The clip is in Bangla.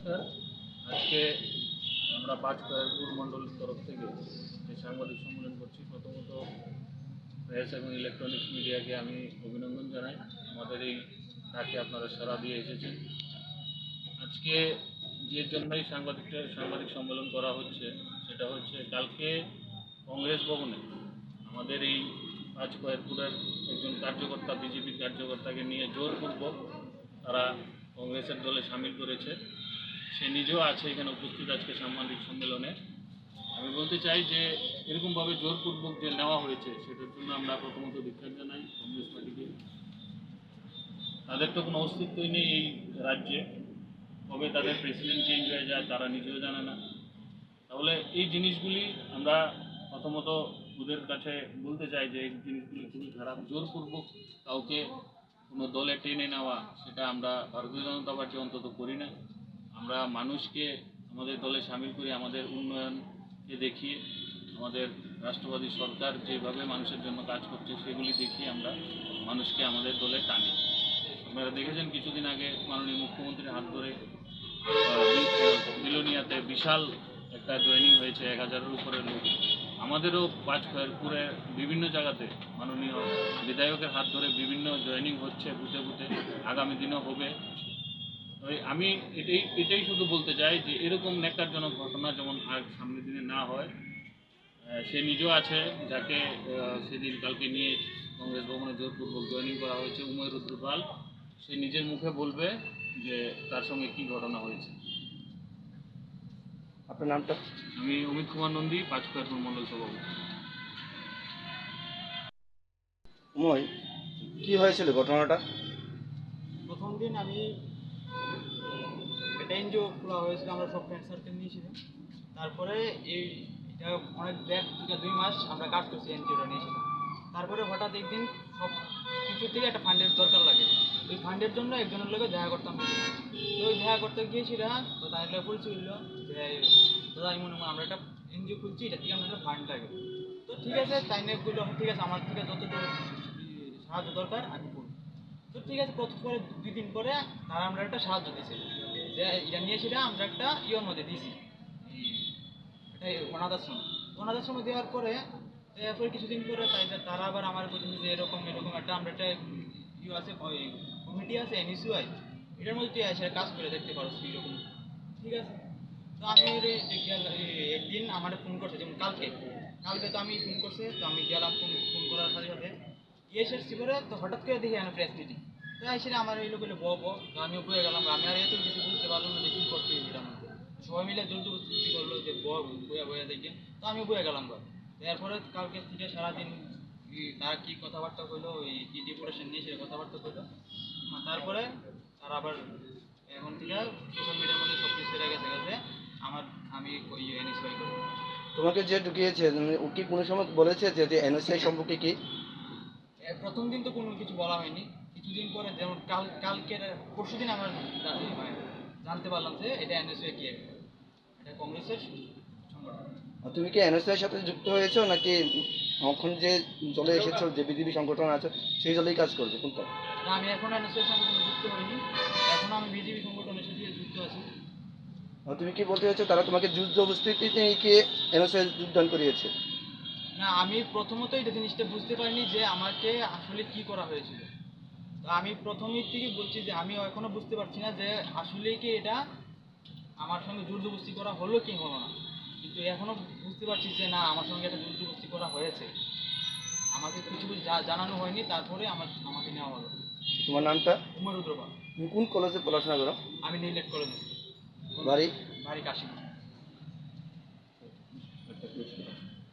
নমস্কার। আজকে আমরা পাঁচখয়ারপুর মণ্ডলের তরফ থেকে যে সাংবাদিক সম্মেলন করছি, প্রথমত প্রেস এবং ইলেকট্রনিক্স মিডিয়াকে আমি অভিনন্দন জানাই। আমাদের এই ডাকে আপনারা সাড়া দিয়ে এসেছেন। আজকে যে জন্যই সাংবাদিক সম্মেলন করা হচ্ছে সেটা হচ্ছে কালকে কংগ্রেস ভবনে আমাদের এই পাঁচখয়ারপুরের একজন কার্যকর্তা, বিজেপির কার্যকর্তাকে নিয়ে জোরপূর্বক তারা কংগ্রেসের দলে সামিল করেছে। সে নিজেও আছে এখানে উপস্থিত আজকে সাংবাদিক সম্মেলনে। আমি বলতে চাই যে এরকমভাবে জোরপূর্বক যে নেওয়া হয়েছে সেটার জন্য আমরা প্রথমত ধিক্কার জানাই কংগ্রেস পার্টিকে। তাদের তো কোনো অস্তিত্বই নেই এই রাজ্যে, কবে তাদের প্রেসিডেন্ট চেঞ্জ হয়ে যায় তারা নিজেও জানে না। তাহলে এই জিনিসগুলি আমরা প্রথমত ওদের কাছে বলতে চাই যে এই জিনিসগুলি খুবই খারাপ। জোরপূর্বক কাউকে কোনো দলে টেনে নেওয়া সেটা আমরা ভারতীয় জনতা পার্টি অন্তত করি না। আমরা মানুষকে আমাদের দলে সামিল করি, আমাদের উন্নয়নকে দেখিয়ে, আমাদের রাষ্ট্রবাদী সরকার যেভাবে মানুষের জন্য কাজ করছে সেগুলি দেখিয়ে আমরা মানুষকে আমাদের দলে টানি। আপনারা দেখেছেন কিছুদিন আগে মাননীয় মুখ্যমন্ত্রীর হাত ধরে বিলোনিয়াতে বিশাল একটা জয়েনিং হয়েছে, 1000-এর উপরে লোক। আমাদেরও পাঁচখয়ারপুরে বিভিন্ন জায়গাতে মাননীয় বিধায়কের হাত ধরে বিভিন্ন জয়েনিং হচ্ছে বুথে বুথে, আগামী দিনও হবে। আমি এটাই শুধু বলতে চাই যে এরকম ন্যাক্কারজনক ঘটনা যেমন আর সামনের দিনে না হয়। সে নিজেও আছে, যাকে সেদিন কালকে নিয়ে কংগ্রেস ভবনে জোরপূর্বক জয়েনিং করা হয়েছে, উময় রুদ্রপাল। সে নিজের মুখে বলবে যে তার সঙ্গে কি ঘটনা হয়েছে। আপনার নামটা? আমি অমিত কুমার নন্দী, পাঁচখয়ারপুর মণ্ডল সভাপতি। উময়, কি হয়েছিল ঘটনাটা? প্রথম দিন আমি একটা এনজিও খোলা হয়েছিল, আমরা সব ফ্রেন্ড সার্কেল নিয়েছিলাম। তারপরে এটা অনেক 1.5 থেকে 2 মাস আমরা কাজ করছি, এনজিওটা নিয়েছিলাম। তারপরে হঠাৎ একদিন সব কিছু থেকে একটা ফান্ডের দরকার লাগে। ওই ফান্ডের জন্য একজনের লোকে দেখা করতাম। তো ওই দেখা করতে গিয়েছিলাম, তো তাহলে বলছিল যে দাদা এমন আমরা একটা এনজিও খুলছি, এটা থেকে আমার একটা ফান্ড লাগে। তো ঠিক আছে, তাই নিয়ে বললো ঠিক আছে, আমার থেকে যতটুকু সাহায্য দরকার আমি করবো। তো ঠিক আছে, পরে 2 দিন পরে তারা আমরা একটা সাহায্য দিয়েছে, যে এটা নিয়েছিলাম আমরা একটা ইয়ের মধ্যে দিয়েছি, এটা অনাথ আশ্রমে দেওয়ার পরে এরপরে কিছুদিন পরে তারা আবার আমার বলছেন যে এরকম একটা আমরা একটা ইয়ে আছে, কমিটি আছে NSUI, এটার মধ্যে তুই এসে কাজ করে দেখতে পারো এরকম। ঠিক আছে, তো আমি একদিন আমার ফোন করছে, যেমন কালকে তো আমি ফোন করছে, তো আমি গেলাম, ফোন করার সাথে সাথে গিয়ে এসেছি করে, তো হঠাৎ করে দেখি আমি প্রেস মিটিং। তো এসে আমার এই লোক তো আমিও বয়ে গেলাম, আমি আর এত কিছু বুঝতে পারলাম না যে কী করতে এটার মধ্যে। সবাই মিলে জোর জবরদস্তি করলো যে বয়ে দেখে, তো আমিও বয়ে গেলাম। এরপরে কালকে থেকে সারাদিন তারা কী কথাবার্তা করলো, ওই কী ডিপুটেশন নিয়ে সে কথাবার্তা করলো। তারপরে তারা আবার এখন থেকে সোশ্যাল মিডিয়ার মধ্যে সব কিছু গেছে আমি ওই NSUI করবো। তোমাকে যে ঢুকিয়েছে ও কি কোনো সময় বলেছে যে NSI সম্পর্কে কি? প্রথম দিন তো কোনো কিছু বলা হয়নি। কিছুদিন পরে যেমন কালকের পরশুদিন আমার মানে জানতে পারলাম যে এটা NSUI কি, এটা কংগ্রেসের সংগঠন। তুমি কি NSI এর সাথে যুক্ত হয়েছো নাকি এখন যে দলে এসেছো, যে বিজেপি সংগঠন আছে সেই দলেই কাজ করবে কোনটা? না, আমি এখন NSUI এর সঙ্গে কোনো যুক্ত হইনি, এখন আমি বিজেপি সংগঠনের সাথে যুক্ত আছি। তুমি কি বলতে চাইছো তারা তোমাকে যুদ্ধ উপস্থিতিতে কি NSI যোগদান করিয়েছে? না, আমি প্রথমত এটা জিনিসটা বুঝতে পারিনি যে আমাকে আসলে কি করা হয়েছিল। তো আমি প্রথমের থেকে বলছি যে আমি এখনো বুঝতে পারছি না যে আসলে কি এটা আমার সঙ্গে জোরজবস্তি করা হলো কি হলো না। কিন্তু এখনো বুঝতে পারছি যে না, আমার সঙ্গে একটা জোরজবস্তি করা হয়েছে, আমাকে কিছু জানানো হয়নি, তারপরে আমাকে নেওয়া হলো। তোমার নামটা? উমর রুদ্রপাল। তুমি কোন কলেজে পড়াশোনা করো? আমি নীলেট কলেজে। বাড়ি? বাড়ি কাশি।